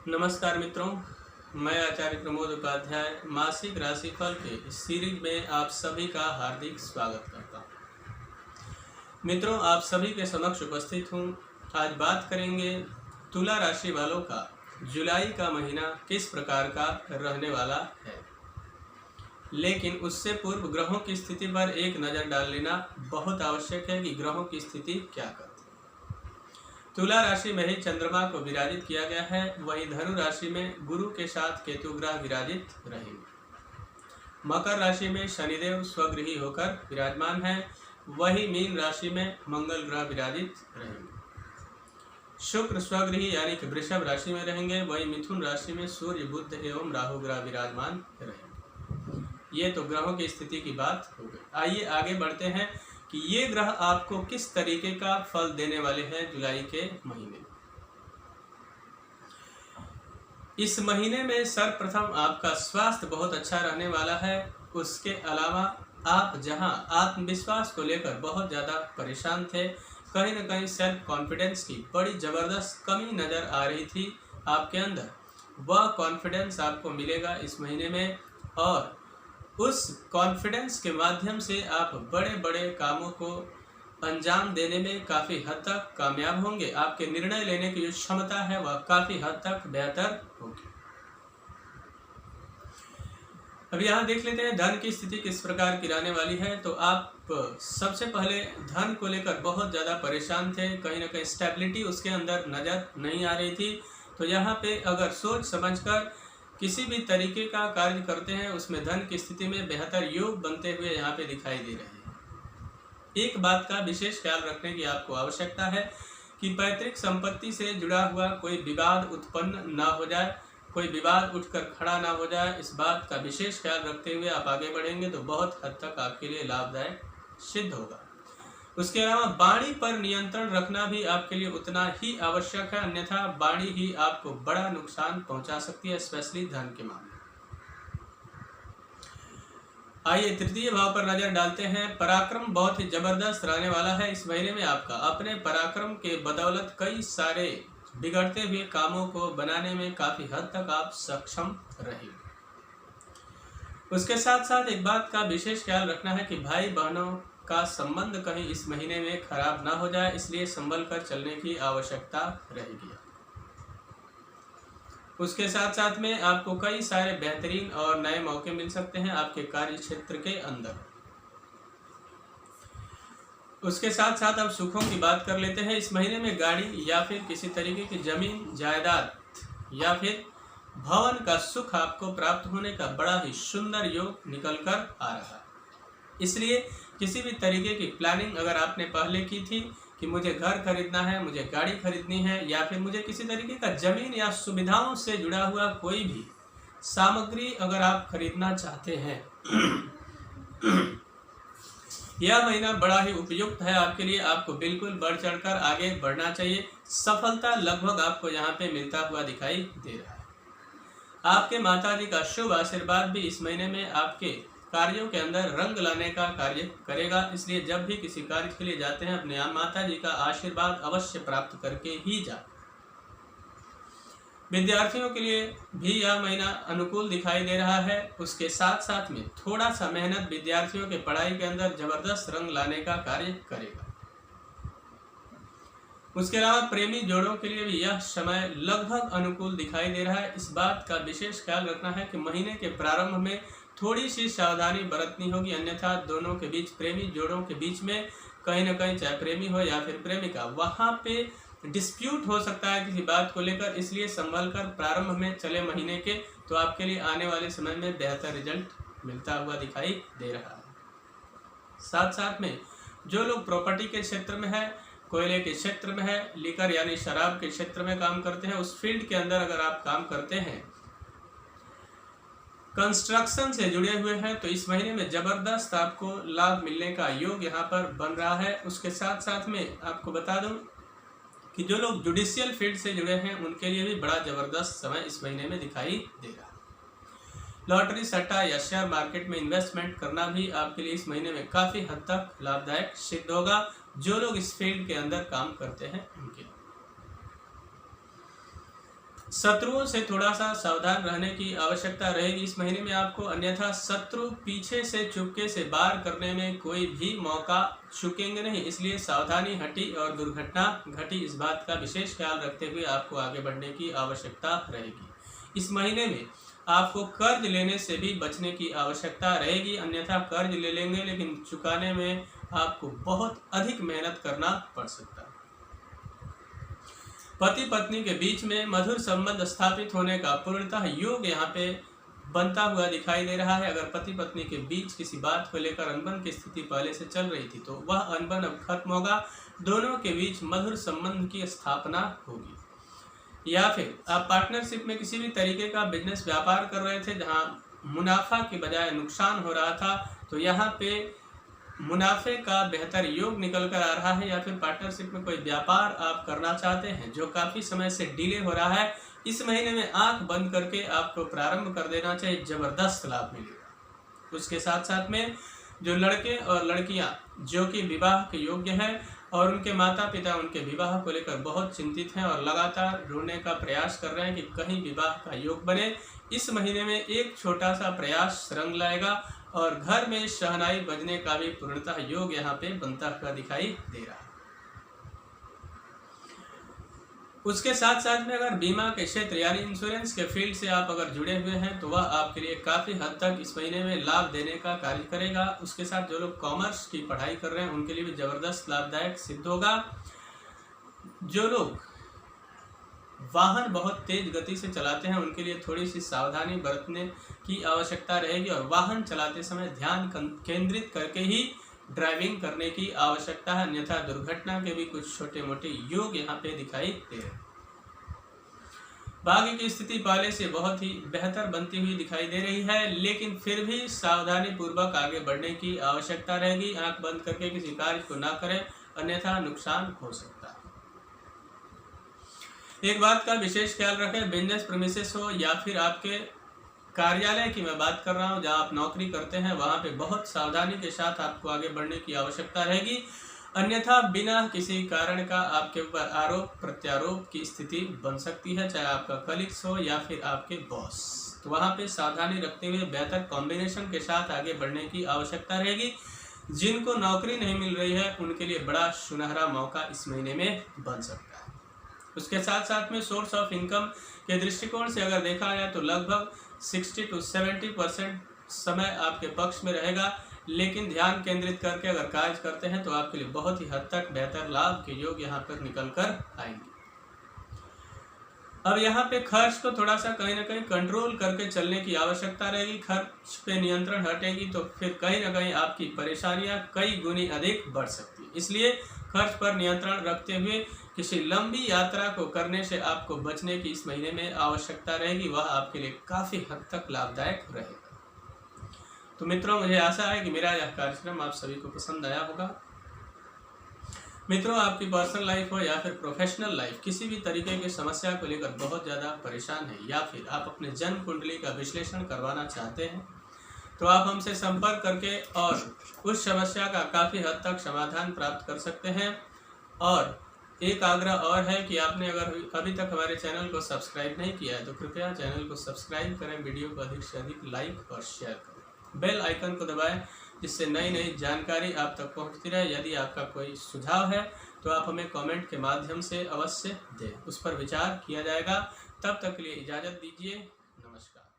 नमस्कार मित्रों, मैं आचार्य प्रमोद उपाध्याय मासिक राशिफल के इस सीरीज में आप सभी का हार्दिक स्वागत करता हूं। मित्रों, आप सभी के समक्ष उपस्थित हूं। आज बात करेंगे तुला राशि वालों का जुलाई का महीना किस प्रकार का रहने वाला है। लेकिन उससे पूर्व ग्रहों की स्थिति पर एक नज़र डाल लेना बहुत आवश्यक है कि ग्रहों की स्थिति क्या करती है। तुला राशि में ही चंद्रमा को विराजित किया गया है, वहीं धनु राशि में गुरु के साथ केतु ग्रह विराजित रहेंगे। मकर राशि में शनिदेव स्वगृही होकर विराजमान है, वही मीन राशि में मंगल ग्रह विराजित रहेंगे। शुक्र स्वगृही यानी कि वृषभ राशि में रहेंगे, वही मिथुन राशि में सूर्य बुध एवं राहु ग्रह विराजमान रहेंगे। ये तो ग्रहों की स्थिति की बात हो गई। आइए आगे बढ़ते हैं कि ये ग्रह आपको किस तरीके का फल देने वाले हैं जुलाई के महीने में। इस महीने में सर्वप्रथम आपका स्वास्थ्य बहुत अच्छा रहने वाला है। उसके अलावा आप जहां आत्मविश्वास को लेकर बहुत ज़्यादा परेशान थे, कहीं न कहीं सेल्फ कॉन्फिडेंस की बड़ी ज़बरदस्त कमी नज़र आ रही थी आपके अंदर, वह कॉन्फिडेंस आपको मिलेगा इस महीने में। और उस कॉन्फिडेंस के माध्यम से आप बड़े बड़े कामों को अंजाम देने में काफ़ी हद तक कामयाब होंगे। आपके निर्णय लेने की जो क्षमता है वह काफ़ी हद तक बेहतर होगी। अब यहाँ देख लेते हैं धन की स्थिति किस प्रकार की रहने वाली है। तो आप सबसे पहले धन को लेकर बहुत ज़्यादा परेशान थे, कहीं ना कहीं स्टेबिलिटी उसके अंदर नज़र नहीं आ रही थी। तो यहाँ पे अगर सोच समझकर किसी भी तरीके का कार्य करते हैं, उसमें धन की स्थिति में बेहतर योग बनते हुए यहाँ पे दिखाई दे रहे हैं। एक बात का विशेष ख्याल रखने की आपको आवश्यकता है कि पैतृक संपत्ति से जुड़ा हुआ कोई विवाद उत्पन्न ना हो जाए, कोई विवाद उठकर खड़ा ना हो जाए। इस बात का विशेष ख्याल रखते हुए आप आगे बढ़ेंगे तो बहुत हद तक आपके लिए लाभदायक सिद्ध होगा। उसके अलावा वाणी पर नियंत्रण रखना भी आपके लिए उतना ही आवश्यक है, अन्यथा वाणी ही आपको बड़ा नुकसान पहुंचा सकती है, स्पेशली धन के मामले। आइए तृतीय भाव पर नजर डालते हैं। पराक्रम बहुत ही जबरदस्त रहने वाला है इस महीने में आपका। अपने पराक्रम के बदौलत कई सारे बिगड़ते हुए कामों को बनाने में काफी हद तक आप सक्षम रहेंगे। उसके साथ साथ एक बात का विशेष ख्याल रखना है कि भाई बहनों का संबंध कहीं इस महीने में खराब ना हो जाए, इसलिए संभल कर चलने की आवश्यकता रहेगी। उसके साथ साथ में आपको कई सारे बेहतरीन और नए मौके मिल सकते हैं आपके कार्य क्षेत्र के अंदर। उसके साथ साथ अब सुखों की बात कर लेते हैं। इस महीने में गाड़ी या फिर किसी तरीके की जमीन जायदाद या फिर भवन का सुख आपको प्राप्त होने का बड़ा ही सुंदर योग निकल कर आ रहा है। इसलिए किसी भी तरीके की प्लानिंग अगर आपने पहले की थी कि मुझे घर खरीदना है, मुझे गाड़ी खरीदनी है, या फिर मुझे किसी तरीके का जमीन या सुविधाओं से जुड़ा हुआ कोई भी सामग्री अगर आप खरीदना चाहते हैं यह महीना बड़ा ही उपयुक्त है आपके लिए। आपको बिल्कुल बढ़ चढ़कर आगे बढ़ना चाहिए। सफलता लगभग आपको यहाँ पे मिलता हुआ दिखाई दे रहा है। आपके माताजी का शुभ आशीर्वाद भी इस महीने में आपके कार्यों के अंदर रंग लाने का कार्य करेगा। इसलिए जब भी किसी कार्य के लिए जाते हैं, अपने माताजी का आशीर्वाद अवश्य प्राप्त करके ही जाए। विद्यार्थियों के लिए भी यह महीना अनुकूल दिखाई दे रहा है। उसके साथ साथ में थोड़ा सा मेहनत विद्यार्थियों के पढ़ाई के अंदर जबरदस्त रंग लाने का कार्य करेगा। उसके अलावा प्रेमी जोड़ों के लिए भी यह समय लगभग अनुकूल दिखाई दे रहा है। इस बात का विशेष ख्याल रखना है कि महीने के प्रारंभ में थोड़ी सी सावधानी बरतनी होगी, अन्यथा दोनों के बीच, प्रेमी जोड़ों के बीच में कहीं न कहीं, चाहे प्रेमी हो या फिर प्रेमिका, वहाँ पे डिस्प्यूट हो सकता है किसी बात को लेकर। इसलिए संभल कर प्रारंभ में चले महीने के, तो आपके लिए आने वाले समय में बेहतर रिजल्ट मिलता हुआ दिखाई दे रहा है। साथ साथ में जो लोग प्रॉपर्टी के क्षेत्र में है, कोयले के क्षेत्र में है, लीकर यानी शराब के क्षेत्र में काम करते हैं, उस फील्ड के अंदर अगर आप काम करते हैं, कंस्ट्रक्शन से जुड़े हुए हैं, तो इस महीने में जबरदस्त आपको लाभ मिलने का योग यहाँ पर बन रहा है। उसके साथ साथ में आपको बता दूं कि जो लोग जुडिशियल फील्ड से जुड़े हैं उनके लिए भी बड़ा जबरदस्त समय इस महीने में दिखाई दे रहा है। लॉटरी, सट्टा या शेयर मार्केट में इन्वेस्टमेंट करना भी आपके लिए इस महीने में काफ़ी हद तक लाभदायक सिद्ध होगा, जो लोग इस फील्ड के अंदर काम करते हैं उनके। शत्रुओं से थोड़ा सा सावधान रहने की आवश्यकता रहेगी इस महीने में आपको, अन्यथा शत्रु पीछे से चुपके से वार करने में कोई भी मौका चूकेंगे नहीं, इसलिए सावधानी हटी और दुर्घटना घटी, इस बात का विशेष ख्याल रखते हुए आपको आगे बढ़ने की आवश्यकता रहेगी। इस महीने में आपको कर्ज लेने से भी बचने की आवश्यकता रहेगी, अन्यथा कर्ज ले लेंगे लेकिन चुकाने में आपको बहुत अधिक मेहनत करना पड़ सकता है। पति पत्नी के बीच में मधुर संबंध स्थापित होने का पूर्णतः योग यहाँ पे बनता हुआ दिखाई दे रहा है। अगर पति पत्नी के बीच किसी बात को लेकर अनबन की स्थिति पहले से चल रही थी तो वह अनबन अब खत्म होगा, दोनों के बीच मधुर संबंध की स्थापना होगी। या फिर आप पार्टनरशिप में किसी भी तरीके का बिजनेस व्यापार कर रहे थे जहाँ मुनाफा के बजाय नुकसान हो रहा था, तो यहाँ पे मुनाफे का बेहतर योग निकल कर आ रहा है। या फिर पार्टनरशिप में कोई व्यापार आप करना चाहते हैं जो काफ़ी समय से डिले हो रहा है, इस महीने में आंख बंद करके आपको प्रारंभ कर देना चाहिए, जबरदस्त लाभ मिलेगा। उसके साथ साथ में जो लड़के और लड़कियां जो कि विवाह के योग्य हैं और उनके माता पिता उनके विवाह को लेकर बहुत चिंतित हैं और लगातार ढूंढने का प्रयास कर रहे हैं कि कहीं विवाह का योग बने, इस महीने में एक छोटा सा प्रयास रंग लाएगा और घर में शहनाई बजने का भी पूर्णतः योग यहाँ पे बनता हुआ दिखाई दे रहा है। उसके साथ साथ में अगर बीमा के क्षेत्र यानी इंश्योरेंस के फील्ड से आप अगर जुड़े हुए हैं तो वह आपके लिए काफ़ी हद तक इस महीने में लाभ देने का कार्य करेगा। उसके साथ जो लोग कॉमर्स की पढ़ाई कर रहे हैं उनके लिए भी ज़बरदस्त लाभदायक सिद्ध होगा। जो लोग वाहन बहुत तेज गति से चलाते हैं उनके लिए थोड़ी सी सावधानी बरतने की आवश्यकता रहेगी और वाहन चलाते समय ध्यान केंद्रित करके ही ड्राइविंग करने की आवश्यकता है, अन्यथा दुर्घटना के भी कुछ छोटे मोटे योग यहाँ पे दिखाई दे रहे हैं। भाग्य की स्थिति पहले से बहुत ही बेहतर बनती हुई दिखाई दे रही है, लेकिन फिर भी सावधानी पूर्वक आगे बढ़ने की आवश्यकता रहेगी। आंख बंद करके किसी कार्य को ना करें, अन्यथा नुकसान हो सकता है। एक बात का विशेष ख्याल रखें, बिजनेस प्रीमिसेस हो या फिर आपके कार्यालय की मैं बात कर रहा हूं, जहां आप नौकरी करते हैं, वहां पे बहुत सावधानी के साथ आपको आगे बढ़ने की आवश्यकता रहेगी, अन्यथा बिना किसी कारण का आपके ऊपर आरोप प्रत्यारोप की स्थिति बन सकती है, चाहे आपका कलीग्स हो या फिर आपके बॉस। तो वहां पे सावधानी रखते हुए बेहतर कॉम्बिनेशन के साथ आगे बढ़ने की आवश्यकता रहेगी। जिनको नौकरी नहीं मिल रही है उनके लिए बड़ा सुनहरा मौका इस महीने में बन सकता है। उसके साथ साथ में सोर्स ऑफ इनकम के दृष्टिकोण से अगर देखा जाए तो लगभग 60 to 70% समय आपके पक्ष में रहेगा, लेकिन ध्यान केंद्रित करके अगर कार्य करते हैं तो आपके लिए बहुत ही हद तक बेहतर लाभ के योग यहाँ पर निकल कर आएंगे। अब यहाँ पे खर्च को थोड़ा सा कहीं ना कहीं कंट्रोल करके चलने की आवश्यकता रहेगी। खर्च पे नियंत्रण हटेगी तो फिर कहीं ना कहीं आपकी परेशानियां कई गुनी अधिक बढ़ सकती है, इसलिए खर्च पर नियंत्रण रखते हुए किसी लंबी यात्रा को करने से आपको बचने की इस महीने में आवश्यकता रहेगी, वह आपके लिए काफ़ी हद तक लाभदायक रहेगा। तो मित्रों, मुझे आशा है कि मेरा यह कार्यक्रम आप सभी को पसंद आया होगा। मित्रों, आपकी पर्सनल लाइफ हो या फिर प्रोफेशनल लाइफ, किसी भी तरीके की समस्या को लेकर बहुत ज़्यादा परेशान है या फिर आप अपने जन्म कुंडली का विश्लेषण करवाना चाहते हैं, तो आप हमसे संपर्क करके और उस समस्या का काफ़ी हद तक समाधान प्राप्त कर सकते हैं। और एक आग्रह और है कि आपने अगर अभी तक हमारे चैनल को सब्सक्राइब नहीं किया है तो कृपया चैनल को सब्सक्राइब करें, वीडियो को अधिक से अधिक लाइक और शेयर करें, बेल आइकन को दबाएं जिससे नई नई जानकारी आप तक पहुंचती रहे। यदि आपका कोई सुझाव है तो आप हमें कमेंट के माध्यम से अवश्य दें, उस पर विचार किया जाएगा। तब तक के लिए इजाज़त दीजिए। नमस्कार।